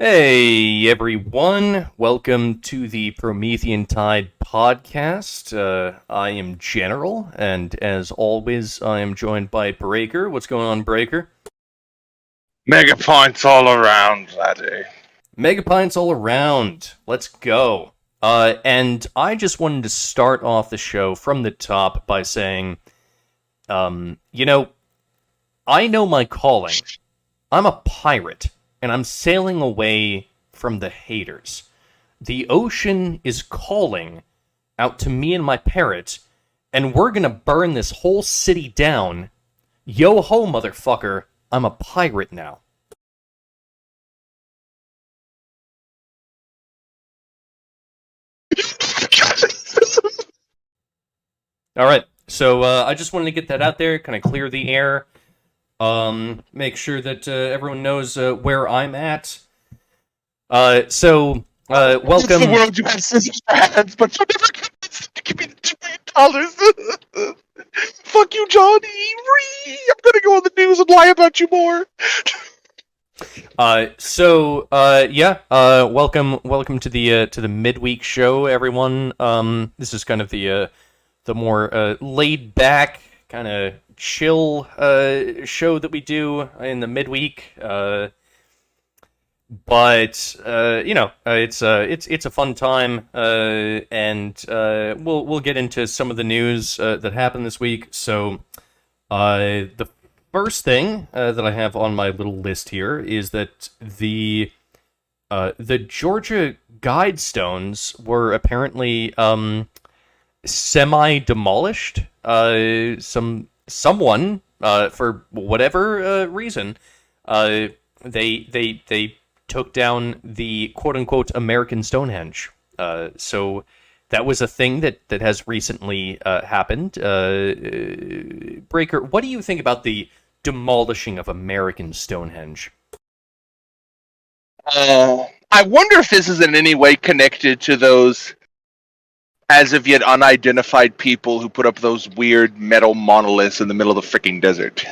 Hey everyone, welcome to the Promethean Tide podcast. I am General, and as always, I am joined by Breaker. What's going on, Breaker? Mega points all around, laddie. Megapints all around. Let's go. And I just wanted to start off the show from the top by saying, um, you know, I know my calling. I'm a pirate, and I'm sailing away from the haters. The ocean is calling out to me and my parrot, and we're gonna burn this whole city down. Yo ho, motherfucker, I'm a pirate now. Alright, so I just wanted to get that out there, kind of clear the air, make sure that everyone knows where I'm at. It's the Welcome. world you have scissors for hands, but you'll never convince to give me the $2 million. Fuck you, Johnny. I'm gonna go on the news and lie about you more. Welcome to the midweek show, everyone. This is kind of the more laid back, kind of chill show that we do in the midweek. It's a fun time, and we'll get into some of the news that happened this week. So, the first thing that I have on my little list here is that the Georgia Guidestones were apparently semi demolished. Someone for whatever reason, they took down the quote unquote American Stonehenge. So that was a thing that has recently happened. Breaker, what do you think about the demolishing of American Stonehenge? I wonder if this is in any way connected to those as of yet unidentified people who put up those weird metal monoliths in the middle of the freaking desert.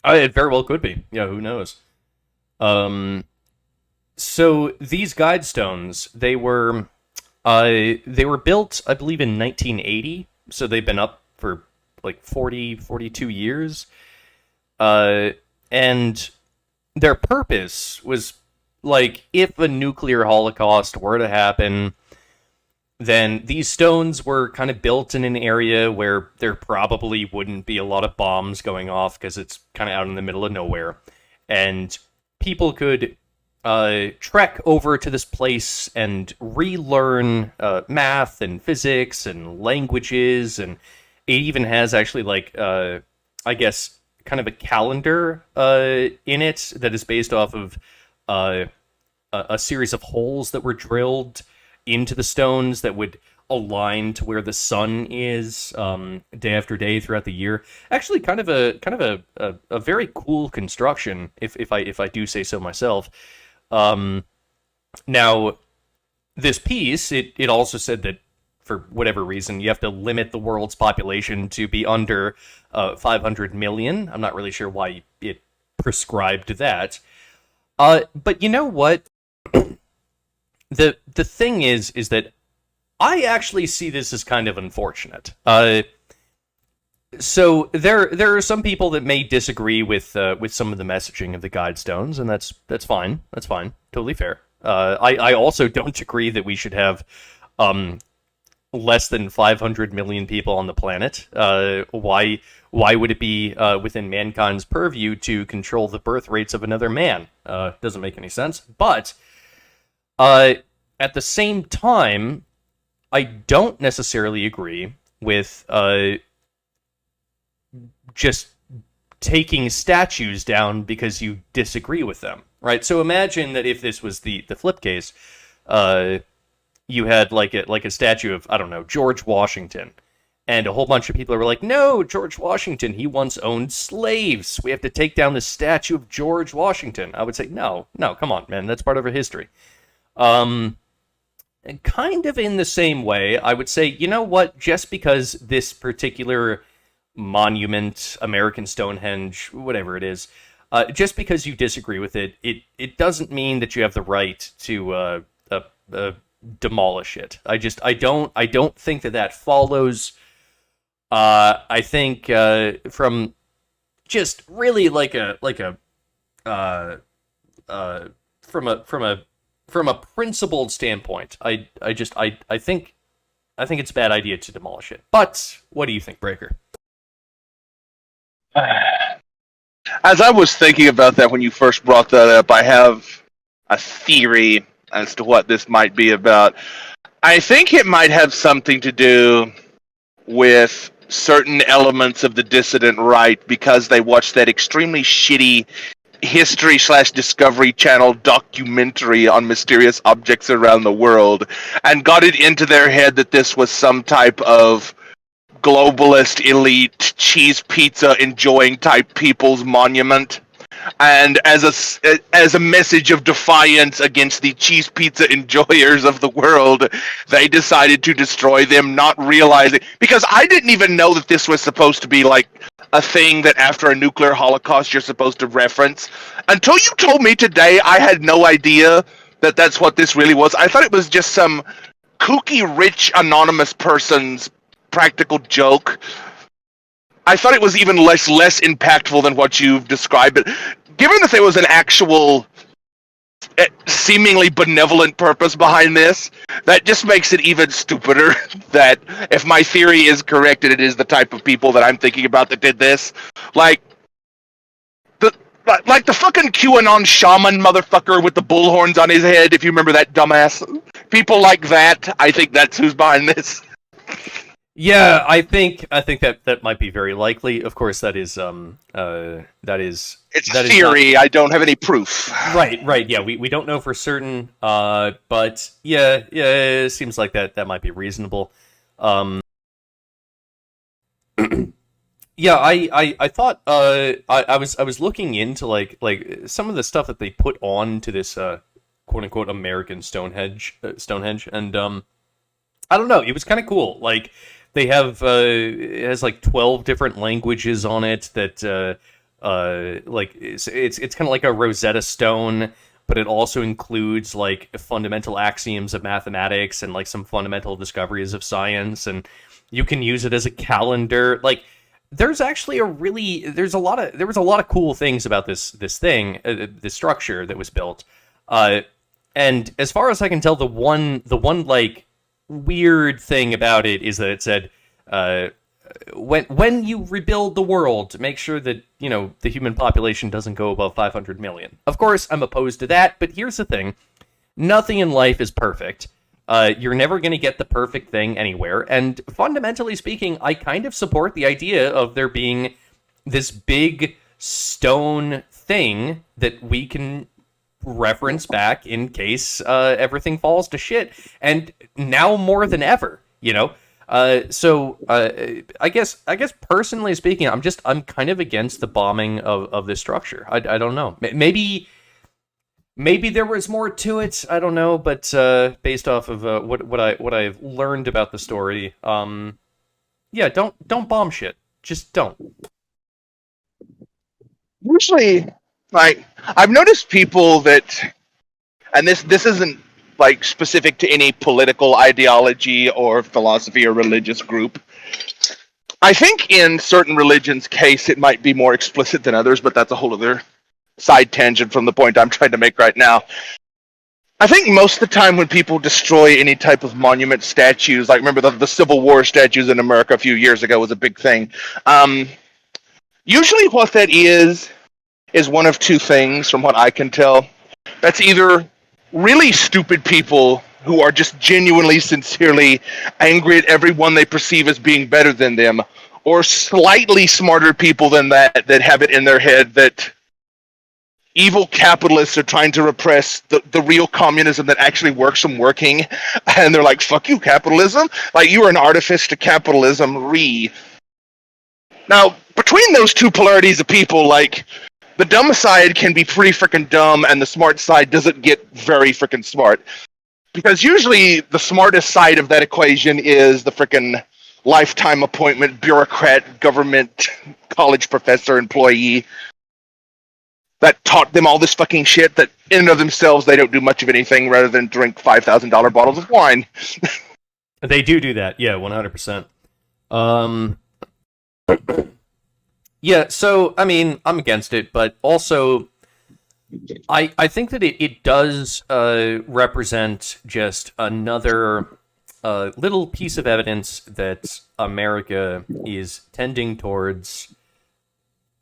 It very well could be. Yeah, who knows? Um, so these guidestones, they were built, I believe, in 1980. So they've been up for like 42 years. And their purpose was like, if a nuclear holocaust were to happen, then these stones were kind of built in an area where there probably wouldn't be a lot of bombs going off because it's kind of out in the middle of nowhere. And people could trek over to this place and relearn math and physics and languages. And it even has actually, like, I guess, kind of a calendar in it that is based off of a series of holes that were drilled into the stones that would align to where the sun is day after day throughout the year. Actually, kind of a very cool construction, if I do say so myself. Um, Now, this piece, it also said that for whatever reason you have to limit the world's population to be under 500 million. I'm not really sure why it prescribed that. But you know what? The thing is that I actually see this as kind of unfortunate. So there are some people that may disagree with some of the messaging of the Guidestones, and that's fine. That's fine. Totally fair. I also don't agree that we should have less than 500 million people on the planet. Why would it be within mankind's purview to control the birth rates of another man? Doesn't make any sense. But uh, at the same time, I don't necessarily agree with just taking statues down because you disagree with them, right? So imagine that if this was the flip case, uh, you had like a statue of, I don't know, George Washington, and a whole bunch of people were like, no, George Washington, he once owned slaves. We have to take down the statue of George Washington. I would say, no, come on, man, that's part of our history. Um, and kind of in the same way, I would say, you know what? Just because this particular monument, American Stonehenge, whatever it is, Just because you disagree with it, it doesn't mean that you have the right to demolish it. I don't think that follows. I think from just really uh, from a principled standpoint, I think it's a bad idea to demolish it. But what do you think, Breaker? As I was thinking about that when you first brought that up, I have a theory as to what this might be about. I think it might have something to do with certain elements of the dissident right because they watched that extremely shitty History/Discovery Channel documentary on mysterious objects around the world and got it into their head that this was some type of globalist elite cheese pizza enjoying type people's monument, and as a message of defiance against the cheese pizza enjoyers of the world, they decided to destroy them, not realizing, because I didn't even know that this was supposed to be like a thing that after a nuclear holocaust you're supposed to reference. Until you told me today, I had no idea that that's what this really was. I thought it was just some kooky rich anonymous person's practical joke. I thought it was even less impactful than what you've described. But given that there was an actual, seemingly benevolent purpose behind this, that just makes it even stupider. That if my theory is correct, and it is the type of people that I'm thinking about that did this, like the fucking QAnon shaman motherfucker with the bullhorns on his head. If you remember that dumbass, people like that. I think that's who's behind this. Yeah, I think that might be very likely. Of course, it's a theory. I don't have any proof. Right. Yeah, we don't know for certain. But yeah, it seems like that might be reasonable. Yeah, I thought I was looking into like some of the stuff that they put on to this quote unquote American Stonehenge, and I don't know, it was kind of cool. Like they have it has like 12 different languages on it that like it's kind of like a Rosetta Stone, but it also includes like fundamental axioms of mathematics and like some fundamental discoveries of science, and you can use it as a calendar. Like there's actually there was a lot of cool things about this thing, this structure that was built. And as far as I can tell, the one like weird thing about it is that it said, when you rebuild the world, make sure that, you know, the human population doesn't go above 500 million. Of course, I'm opposed to that, but here's the thing. Nothing in life is perfect. You're never going to get the perfect thing anywhere, and fundamentally speaking, I kind of support the idea of there being this big stone thing that we can reference back in case everything falls to shit, and now more than ever, you know. So I guess personally speaking, I'm kind of against the bombing of this structure. I don't know. Maybe there was more to it. I don't know, but based off of what I've learned about the story, yeah, don't bomb shit. Just don't. Usually, like, I've noticed people that, and this isn't like specific to any political ideology or philosophy or religious group. I think in certain religions' case, it might be more explicit than others, but that's a whole other side tangent from the point I'm trying to make right now. I think most of the time when people destroy any type of monument, statues, like remember the Civil War statues in America a few years ago was a big thing. Usually what that is one of two things from what I can tell. That's either really stupid people who are just genuinely, sincerely angry at everyone they perceive as being better than them, or slightly smarter people than that have it in their head that evil capitalists are trying to repress the real communism that actually works from working, and they're like, fuck you, capitalism. Like, you are an artifice to capitalism, Now, between those two polarities of people, like, the dumb side can be pretty freaking dumb, and the smart side doesn't get very freaking smart. Because usually the smartest side of that equation is the freaking lifetime appointment, bureaucrat, government, college professor, employee. that taught them all this fucking shit that in and of themselves they don't do much of anything rather than drink $5,000 bottles of wine. They do that, yeah, 100%. Yeah, so, I mean, I'm against it, but also, I think that it does represent just another little piece of evidence that America is tending towards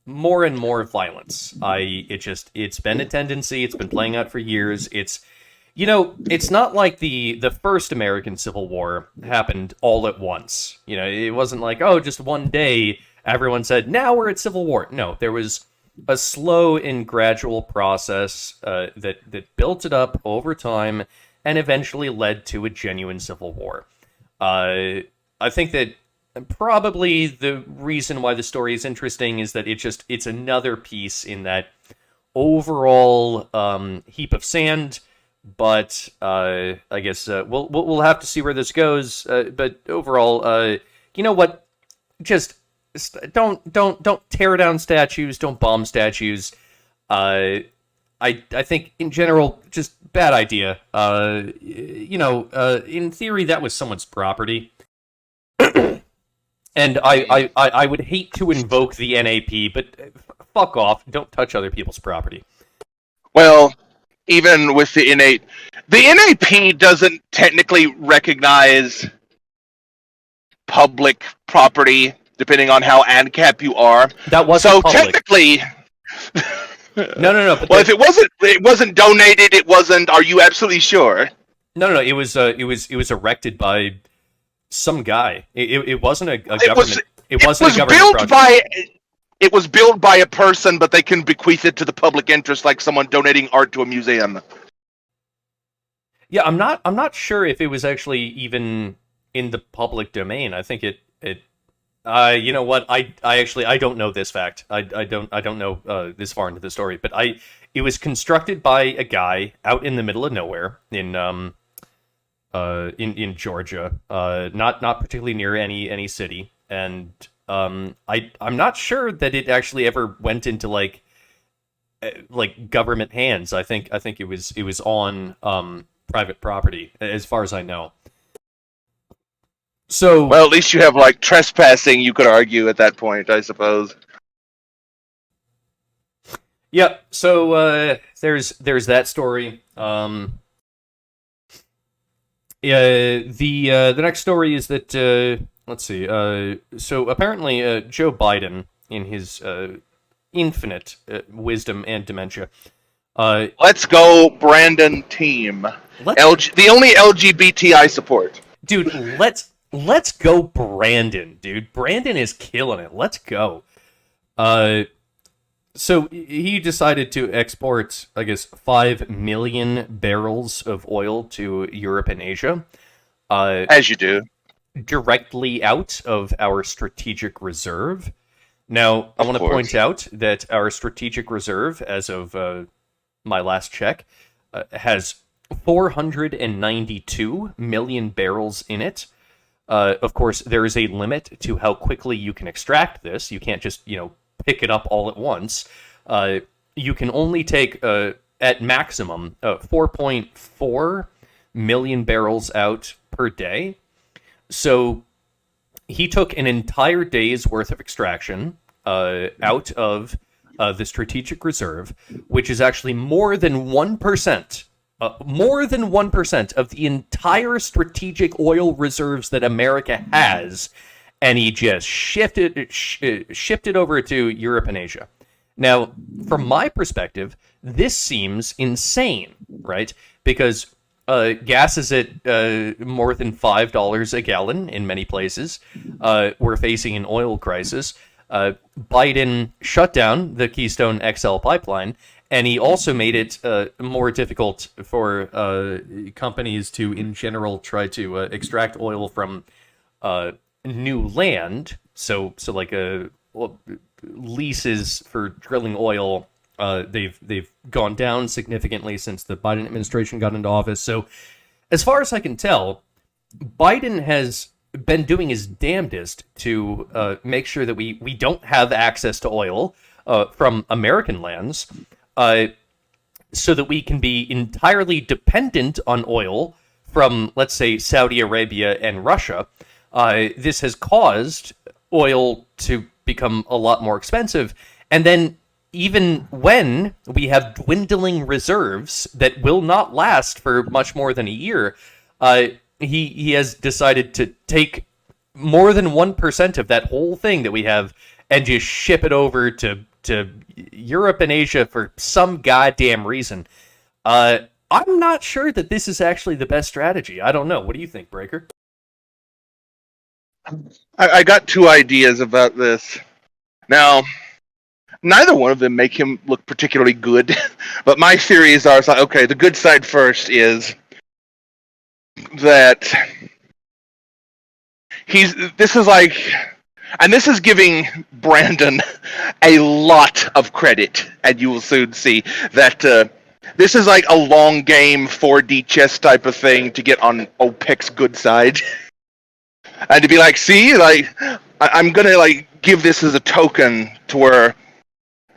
more and more violence. It's been a tendency, it's been playing out for years. It's not like the first American Civil War happened all at once. It wasn't like, oh, just one day everyone said, now we're at civil war. No, there was a slow and gradual process that built it up over time and eventually led to a genuine civil war. I think that probably the reason why the story is interesting is that it's another piece in that overall heap of sand. But I guess we'll have to see where this goes. But overall, you know what? Just don't tear down statues. Don't bomb statues. I think in general, just bad idea. In theory, that was someone's property, and I would hate to invoke the NAP, but fuck off! Don't touch other people's property. Well, even with the NAP doesn't technically recognize public property, depending on how ANCAP you are. That wasn't so public. Technically. No. But well, if it wasn't donated, it wasn't. Are you absolutely sure? No. It was erected by some guy. It wasn't a government. It wasn't a government project. It was built by a person, but they can bequeath it to the public interest, like someone donating art to a museum. Yeah, I'm not sure if it was actually even in the public domain. I think it. You know what? I don't know this fact. I don't know this far into the story, but it was constructed by a guy out in the middle of nowhere in Georgia, not particularly near any city, and I'm not sure that it actually ever went into like government hands. I think it was on private property, as far as I know. So, well, at least you have like trespassing. You could argue at that point, I suppose. Yeah. So there's that story. The next story is that let's see. So apparently, Joe Biden, in his infinite wisdom and dementia, let's go, Brandon team. The only LGBT I support, dude. Let's go, Brandon, dude. Brandon is killing it. Let's go. So he decided to export, I guess, 5 million barrels of oil to Europe and Asia. As you do. Directly out of our strategic reserve. Now, I want to point out that our strategic reserve, as of my last check, has 492 million barrels in it. Of course, there is a limit to how quickly you can extract this. You can't just, pick it up all at once. You can only take, at maximum, 4.4 million barrels out per day. So he took an entire day's worth of extraction out of the strategic reserve, which is actually more than 1%. More than 1% of the entire strategic oil reserves that America has, and he just shifted over to Europe and Asia. Now, from my perspective, this seems insane, right? Because gas is at more than $5 a gallon in many places. We're facing an oil crisis. Biden shut down the Keystone XL pipeline, and he also made it more difficult for companies to, in general, try to extract oil from new land. So like leases for drilling oil, they've gone down significantly since the Biden administration got into office. So as far as I can tell, Biden has been doing his damnedest to make sure that we don't have access to oil from American lands. so that we can be entirely dependent on oil from, let's say, Saudi Arabia and Russia. This has caused oil to become a lot more expensive. And then, even when we have dwindling reserves that will not last for much more than a year, he has decided to take more than 1% of that whole thing that we have and just ship it over to Europe and Asia for some goddamn reason. I'm not sure that this is actually the best strategy. I don't know. What do you think, Breaker? I got two ideas about this. Now, neither one of them make him look particularly good, but my theories are, like, okay, the good side first is that this is like, and this is giving Brandon a lot of credit, and you will soon see that this is like a long game 4D chess type of thing to get on OPEC's good side. And to be like, see, like, I'm gonna like give this as a token to where,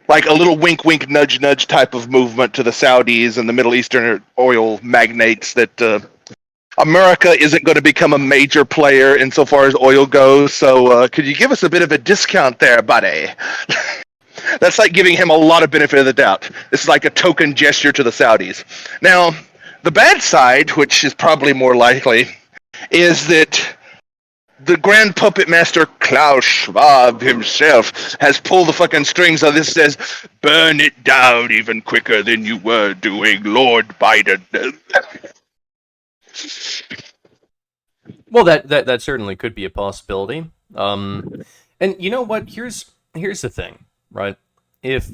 like, a little wink, wink, nudge, nudge type of movement to the Saudis and the Middle Eastern oil magnates that America isn't going to become a major player insofar as oil goes. So could you give us a bit of a discount there, buddy? That's like giving him a lot of benefit of the doubt. This is like a token gesture to the Saudis. Now, the bad side, which is probably more likely, is that the Grand Puppet Master Klaus Schwab himself has pulled the fucking strings on this. Says, burn it down even quicker than you were doing, Lord Biden. Well, that certainly could be a possibility. And you know what? Here's the thing, right? If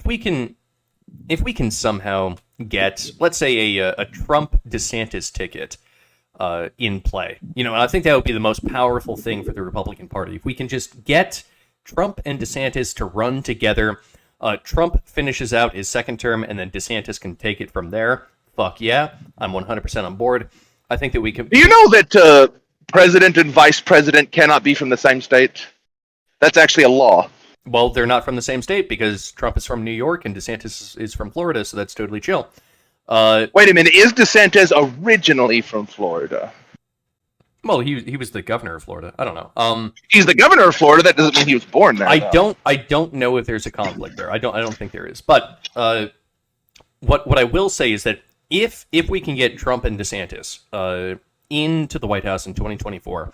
we can somehow get, let's say, a Trump DeSantis ticket in play, I think that would be the most powerful thing for the Republican Party. If we can just get Trump and DeSantis to run together, Trump finishes out his second term, and then DeSantis can take it from there. Fuck yeah, I'm 100% on board. I think that we can. Do you know that president and vice president cannot be from the same state? That's actually a law. Well, they're not from the same state because Trump is from New York and DeSantis is from Florida, so that's totally chill. Wait a minute, is DeSantis originally from Florida? Well, he was the governor of Florida. I don't know. He's the governor of Florida. That doesn't mean he was born there. I don't know if there's a conflict there. I don't think there is. But what I will say is that if we can get Trump and DeSantis into the White House in 2024,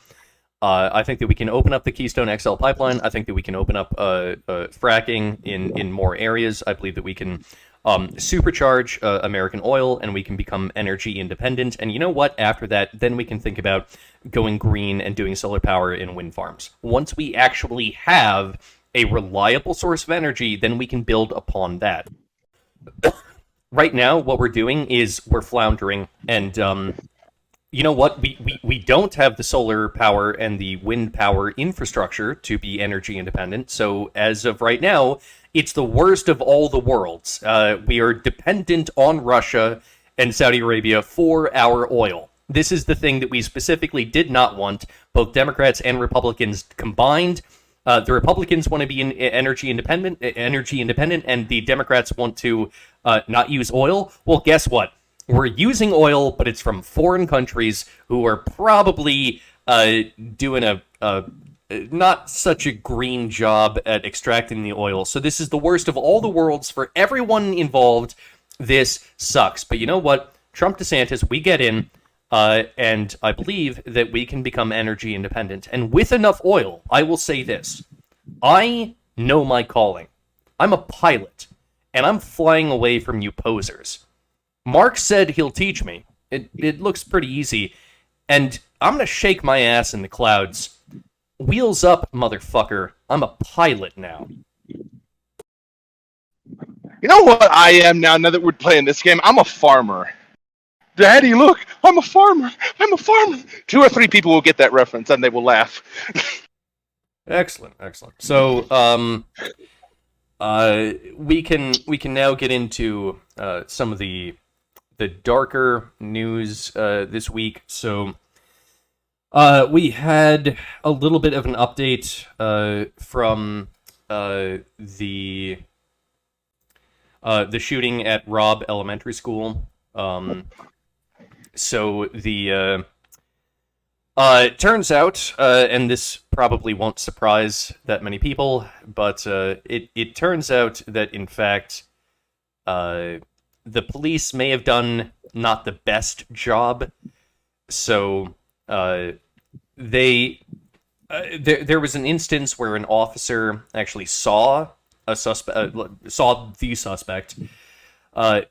I think that we can open up the Keystone XL pipeline. I think that we can open up fracking in more areas. I believe that we can supercharge American oil, and we can become energy independent. And you know what? After that, then we can think about going green and doing solar power in wind farms. Once we actually have a reliable source of energy, then we can build upon that. Right now, what we're doing is we're floundering, and you know what? We don't have the solar power and the wind power infrastructure to be energy independent. So as of right now, it's the worst of all the worlds. We are dependent on Russia and Saudi Arabia for our oil. This is the thing that we specifically did not want, both Democrats and Republicans combined. The Republicans want to be energy independent, and the Democrats want to not use oil. Well, guess what? We're using oil, but it's from foreign countries who are probably doing a not such a green job at extracting the oil. So this is the worst of all the worlds for everyone involved. This sucks. But you know what? Trump DeSantis, we get in, and I believe that we can become energy independent. And with enough oil, I will say this. I know my calling. I'm a pilot, and I'm flying away from you posers. Mark said he'll teach me. It looks pretty easy. And I'm going to shake my ass in the clouds. Wheels up, motherfucker. I'm a pilot now. You know what I am now that we're playing this game? I'm a farmer. Daddy, look, I'm a farmer. I'm a farmer. 2 or 3 people will get that reference, and they will laugh. Excellent. So, we can now get into some of the darker news this week. So we had a little bit of an update from the The shooting at Robb Elementary School. So the it turns out, and this probably won't surprise that many people, but it turns out that in fact, the police may have done not the best job. So there was an instance where an officer actually saw the suspect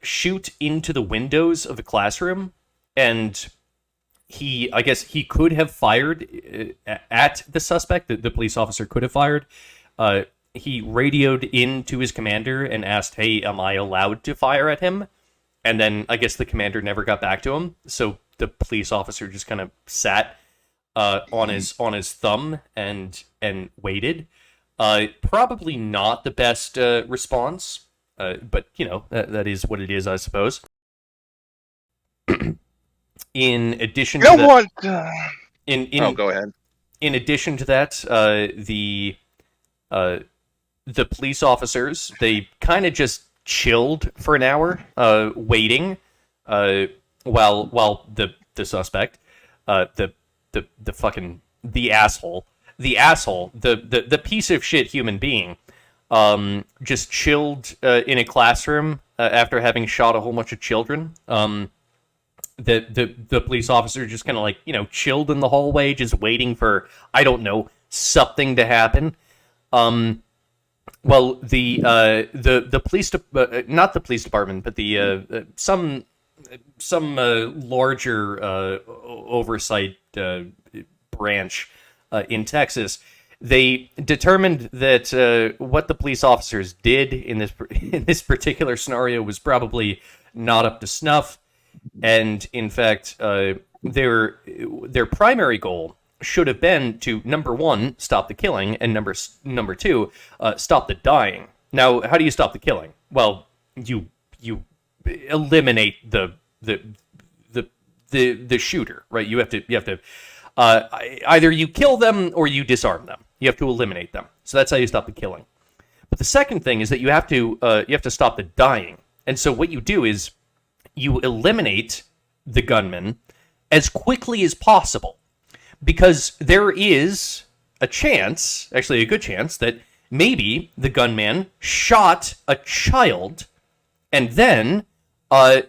shoot into the windows of the classroom, and I guess he could have fired at the suspect. The police officer could have fired. He radioed into his commander and asked, "Hey, am I allowed to fire at him?" And then I guess the commander never got back to him. So the police officer just kind of sat on his thumb and waited. Probably not the best response, but that is what it is, I suppose. In addition, go ahead. In addition to that, the police officers, they kind of just chilled for an hour, waiting, while the suspect, the asshole, the piece of shit human being, just chilled in a classroom after having shot a whole bunch of children. The police officer just kind of chilled in the hallway, just waiting for, I don't know, something to happen. Well, the police, not the police department, but the some larger oversight branch in Texas, they determined that what the police officers did in this particular scenario was probably not up to snuff, and in fact, their primary goal should have been to, number one, stop the killing, and number two, stop the dying. Now, how do you stop the killing? Well, you eliminate the shooter, right? You have to either you kill them or you disarm them. You have to eliminate them. So that's how you stop the killing. But the second thing is that you have to stop the dying. And so what you do is you eliminate the gunman as quickly as possible, because there is a chance, actually a good chance, that maybe the gunman shot a child, and then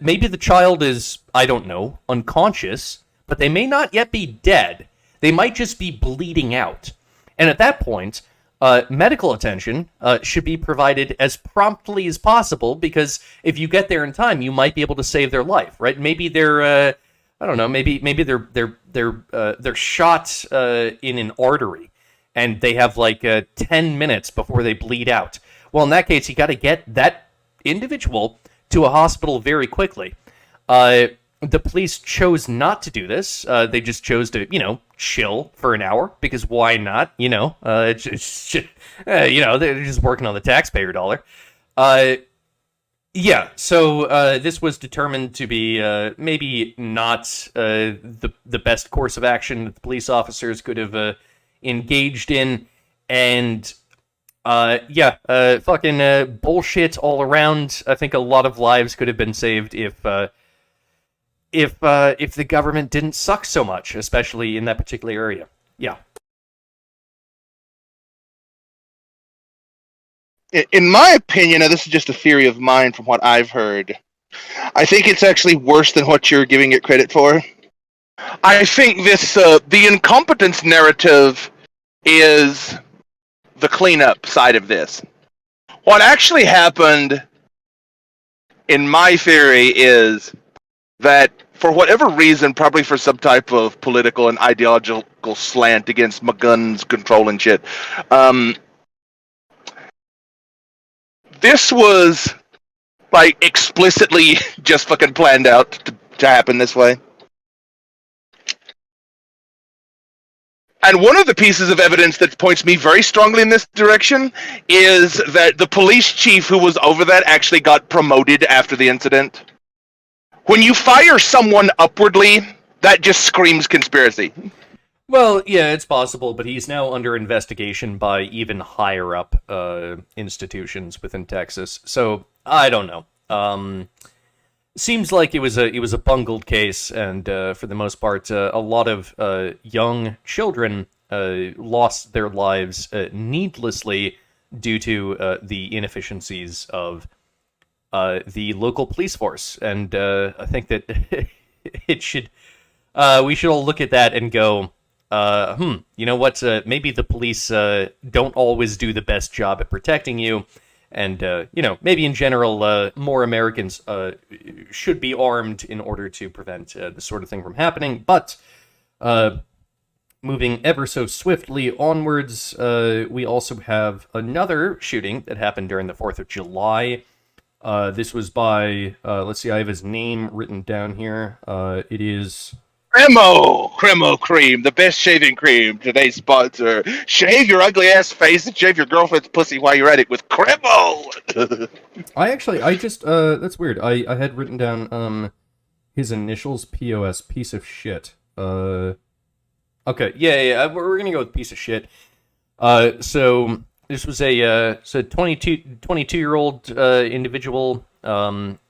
maybe the child is, I don't know, unconscious, but they may not yet be dead. They might just be bleeding out. And at that point, medical attention should be provided as promptly as possible, because if you get there in time, you might be able to save their life, right? Maybe they're, I don't know, maybe they're shot in an artery, and they have 10 minutes before they bleed out. Well, in that case, you got to get that individual to a hospital very quickly. The police chose not to do this. They just chose to, chill for an hour, because why not? They're just working on the taxpayer dollar. Yeah, so this was determined to be maybe not the best course of action that the police officers could have engaged in, and fucking bullshit all around. I think a lot of lives could have been saved if the government didn't suck so much, especially in that particular area. Yeah. In my opinion, now this is just a theory of mine from what I've heard, I think it's actually worse than what you're giving it credit for. I think this the incompetence narrative is the cleanup side of this. What actually happened, in my theory, is that for whatever reason, probably for some type of political and ideological slant against guns control and shit, this was explicitly just fucking planned out to happen this way. And one of the pieces of evidence that points me very strongly in this direction is that the police chief who was over that actually got promoted after the incident. When you fire someone upwardly, that just screams conspiracy. Well, yeah, it's possible, but he's now under investigation by even higher up institutions within Texas. So I don't know. Seems like it was a bungled case, and for the most part, a lot of young children lost their lives needlessly due to the inefficiencies of the local police force. And I think that it should we should all look at that and go, you know what? Maybe the police don't always do the best job at protecting you, and maybe in general, more Americans should be armed in order to prevent this sort of thing from happening. But moving ever so swiftly onwards, we also have another shooting that happened during the 4th of July. This was by, let's see, I have his name written down here. It is Cremo Cream, the best shaving cream. Today's sponsor. Shave your ugly ass face and shave your girlfriend's pussy while you're at it with Cremo. I just, that's weird. I had written down, his initials, POS, piece of shit. Okay, yeah, we're gonna go with piece of shit. So this was a 22-year-old individual.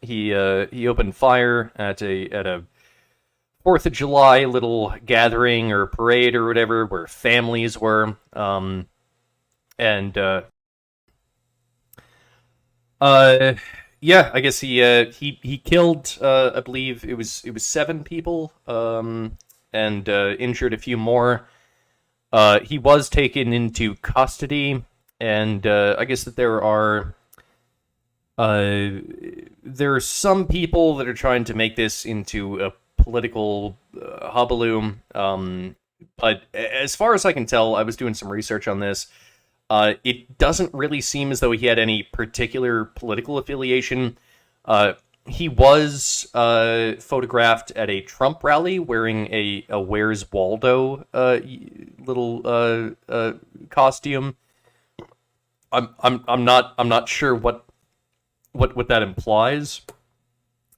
He opened fire at a 4th of July little gathering or parade or whatever where families were. Yeah, I guess he killed I believe it was 7 people and injured a few more. He was taken into custody, and I guess that there are some people that are trying to make this into a political hubbub. But as far as I can tell, I was doing some research on this. It doesn't really seem as though he had any particular political affiliation. He was photographed at a Trump rally wearing a Where's Waldo little costume. I'm not sure what that implies.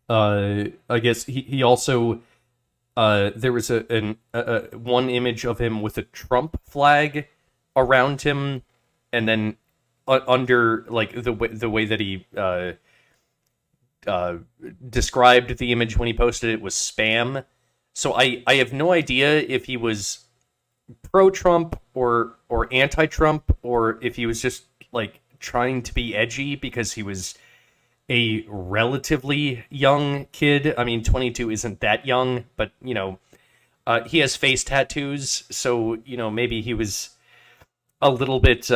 I guess he also there was a one image of him with a Trump flag around him, and then under like the way that he described the image when he posted it was spam. So I have no idea if he was pro-Trump or anti-Trump, or if he was just like trying to be edgy because he was a relatively young kid. I mean, 22 isn't that young, but he has face tattoos, so maybe he was a little bit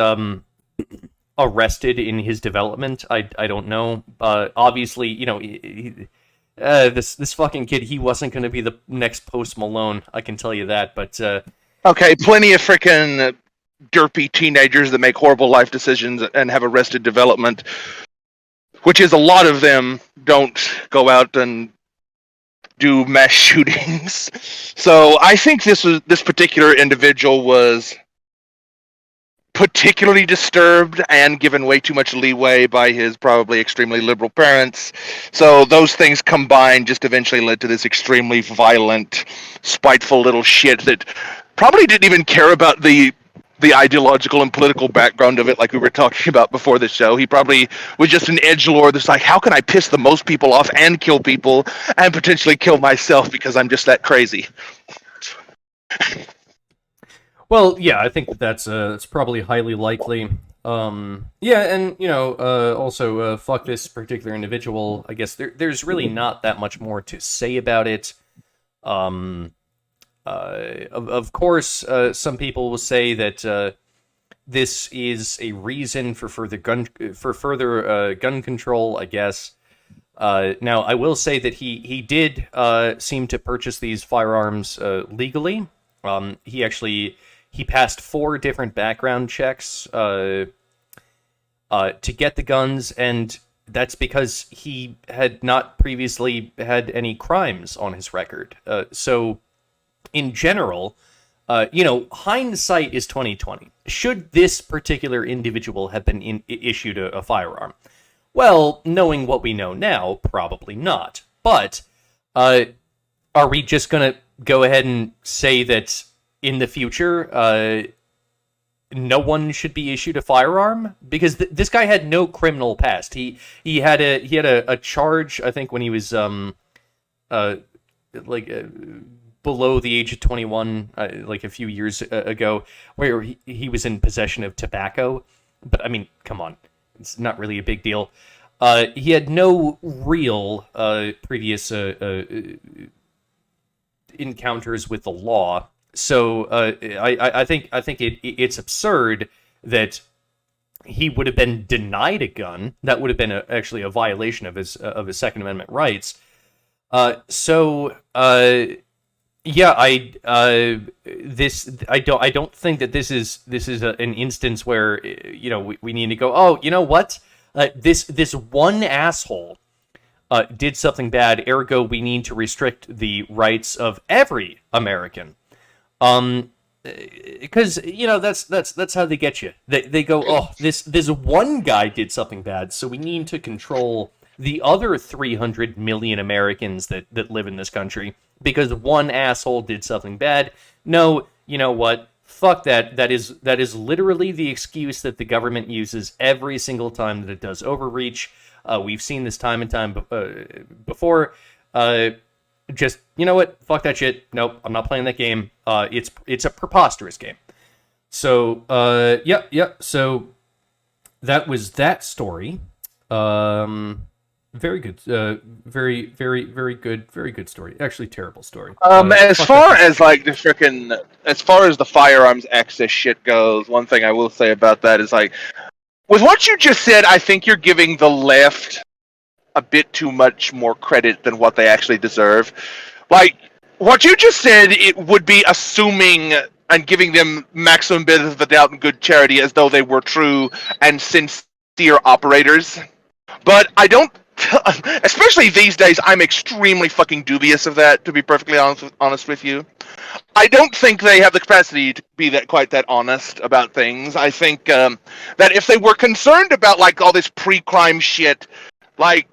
arrested in his development. I don't know. Obviously, this fucking kid, he wasn't going to be the next Post Malone. I can tell you that. But okay, plenty of freaking derpy teenagers that make horrible life decisions and have arrested development, which is a lot of them don't go out and do mass shootings. So I think this particular individual was particularly disturbed and given way too much leeway by his probably extremely liberal parents. So those things combined just eventually led to this extremely violent, spiteful little shit that probably didn't even care about the ideological and political background of it, like we were talking about before the show. He probably was just an edgelord that's like, how can I piss the most people off and kill people and potentially kill myself because I'm just that crazy. Well, yeah, I think that's probably highly likely. Yeah, and also fuck this particular individual. I guess there's really not that much more to say about it. Of course, some people will say that this is a reason for further gun control, I guess. Now, I will say that he did seem to purchase these firearms legally. He passed 4 different background checks to get the guns, and that's because he had not previously had any crimes on his record. So, in general, hindsight is 20/20. Should this particular individual have been issued a firearm? Well, knowing what we know now, probably not. But are we just going to go ahead and say that in the future, no one should be issued a firearm because this guy had no criminal past. He had a charge, I think, when he was uh like below the age of 21, like a few years ago, where he was in possession of tobacco. But I mean, come on, it's not really a big deal. He had no real previous encounters with the law, so I think it's absurd that he would have been denied a gun. That would have been actually a violation of his Second Amendment rights. So yeah, I don't think that this is an instance where we need to go, oh, you know what, this one asshole did something bad, ergo we need to restrict the rights of every American. Because that's how they get you. They go, oh, this one guy did something bad, so we need to control the other 300 million Americans that live in this country because one asshole did something bad. No, you know what? Fuck that. That is literally the excuse that the government uses every single time that it does overreach. We've seen this time and time before. Just, you know what? Fuck that shit. Nope, I'm not playing that game. It's a preposterous game. So, yeah. So that was that story. Very good. Very good story. Actually, terrible story. As far as like as far as the firearms access shit goes, one thing I will say about that is like, with what you just said, I think you're giving the left a bit too much more credit than what they actually deserve. Like, what you just said, it would be assuming and giving them maximum benefit of the doubt and good charity as though they were true and sincere operators. But I don't, especially these days, I'm extremely fucking dubious of that, to be perfectly honest with you. I don't think they have the capacity to be quite that honest about things. I think that if they were concerned about like all this pre-crime shit, like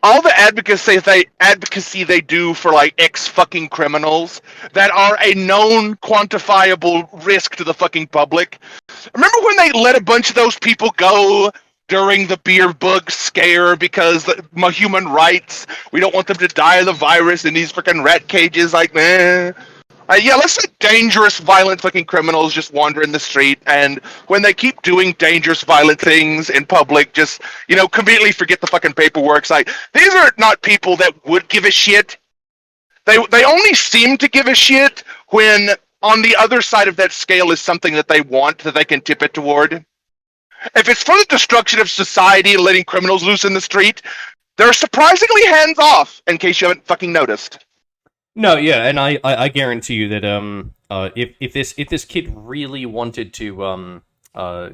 all the advocacy they do for like ex-fucking criminals that are a known quantifiable risk to the fucking public. Remember when they let a bunch of those people go during the beer bug scare because human rights, we don't want them to die of the virus in these fucking rat cages, like, man. Yeah, let's let dangerous, violent fucking criminals just wander in the street, and when they keep doing dangerous, violent things in public, just, completely forget the fucking paperwork. It's like, these are not people that would give a shit. They only seem to give a shit when on the other side of that scale is something that they want, that they can tip it toward. If it's for the destruction of society and letting criminals loose in the street, they're surprisingly hands-off, in case you haven't fucking noticed. No, yeah, and I guarantee you that if this kid really wanted to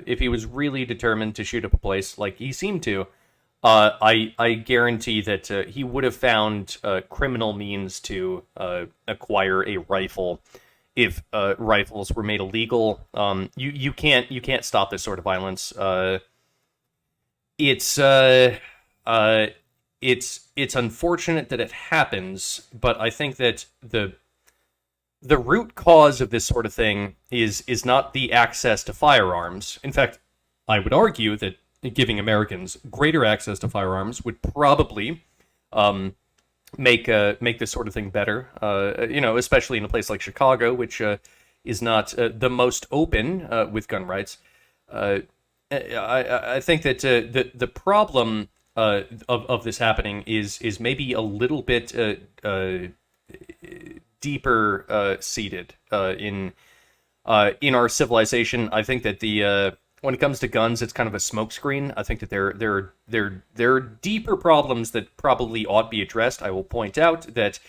if he was really determined to shoot up a place like he seemed to, I guarantee that he would have found criminal means to acquire a rifle if rifles were made illegal. You can't stop this sort of violence. It's unfortunate that it happens, but I think that the root cause of this sort of thing is not the access to firearms. In fact, I would argue that giving Americans greater access to firearms would probably make this sort of thing better. Especially in a place like Chicago, which is not the most open with gun rights. I think that the problem of this happening is maybe a little bit deeper seated in our civilization. I think that when it comes to guns, it's kind of a smokescreen. I think that there are deeper problems that probably ought to be addressed. I will point out that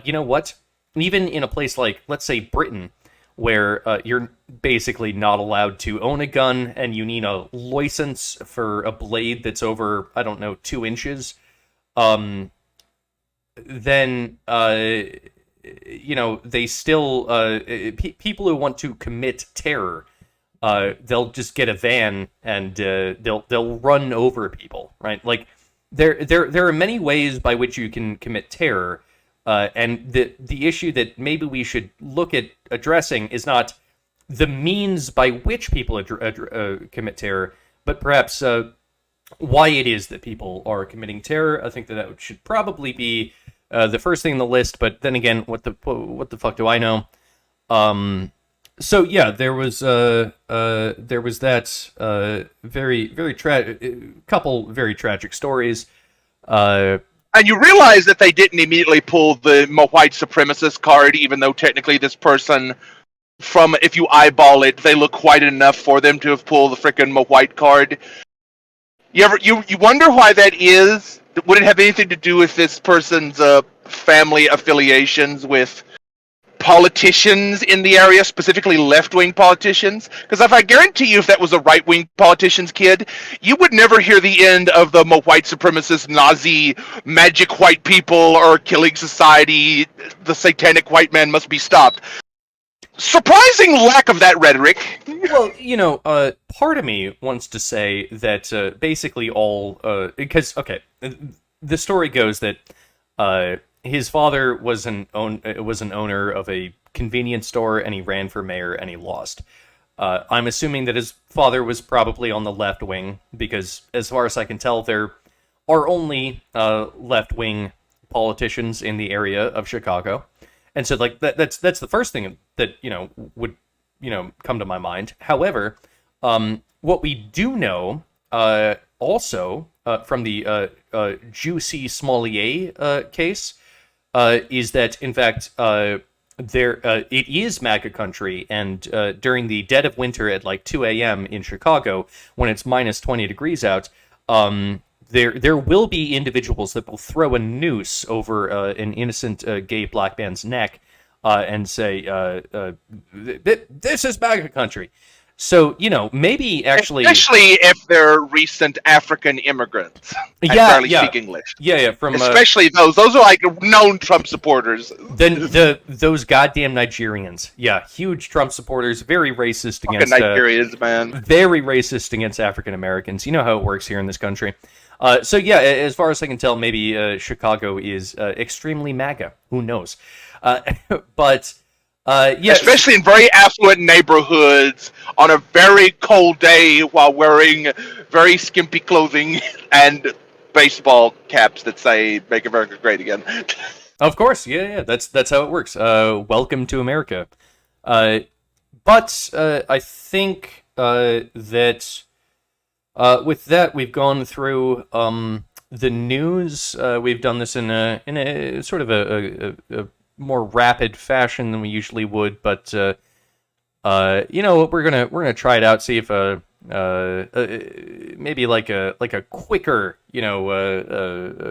you know what, even in a place like, let's say, Britain, where you're basically not allowed to own a gun, and you need a license for a blade that's over, I don't know, 2 inches, then, they still, people who want to commit terror, they'll just get a van and they'll run over people, right? Like, there are many ways by which you can commit terror, And the issue that maybe we should look at addressing is not the means by which people commit terror, but perhaps why it is that people are committing terror. I think that should probably be the first thing on the list. But then again, what the fuck do I know? So yeah, there was that very couple very tragic stories. And you realize that they didn't immediately pull the white supremacist card, even though technically this person, from if you eyeball it, they look white enough for them to have pulled the frickin' white card. You wonder why that is? Would it have anything to do with this person's family affiliations with politicians in the area, specifically left-wing politicians? Because if I guarantee you, if that was a right-wing politician's kid, you would never hear the end of the white supremacist Nazi magic white people or killing society, the satanic white man must be stopped. Surprising lack of that rhetoric. Well, part of me wants to say that basically all because the story goes that his father was an owner of a convenience store, and he ran for mayor and he lost. I'm assuming that his father was probably on the left wing, because as far as I can tell, there are only left wing politicians in the area of Chicago. And so, like, that's the first thing that would come to my mind. However, what we do know also from the Juicy Smollett case is that, in fact, it is MAGA country, and during the dead of winter at like 2 a.m. in Chicago, when it's minus 20 degrees out, there will be individuals that will throw a noose over an innocent gay black man's neck and say, "This is MAGA country." So, maybe actually, especially if they're recent African immigrants and barely speak English. Yeah. From especially those are like known Trump supporters. Then those goddamn Nigerians, huge Trump supporters, very racist against Nigerians, man. Very racist against African Americans. You know how it works here in this country. So yeah, as far as I can tell, maybe Chicago is extremely MAGA. Who knows? But. Especially in very affluent neighborhoods on a very cold day while wearing very skimpy clothing and baseball caps that say "Make America Great Again." Of course, yeah. That's how it works. Welcome to America. But I think that with that, we've gone through the news. We've done this in a sort of a more rapid fashion than we usually would, but we're gonna try it out, see if maybe like a quicker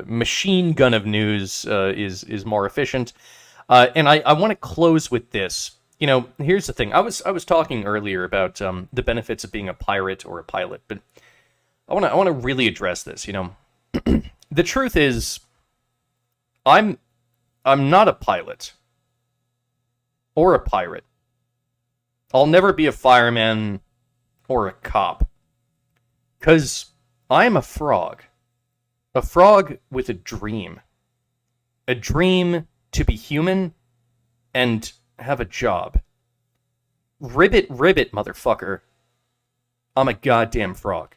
machine gun of news is more efficient. And I want to close with this. Here's the thing. I was talking earlier about the benefits of being a pirate or a pilot, but I want to really address this. The truth is, I'm not a pilot or a pirate. I'll never be a fireman or a cop. 'Cause I'm a frog. A frog with a dream. A dream to be human and have a job. Ribbit, motherfucker. I'm a goddamn frog.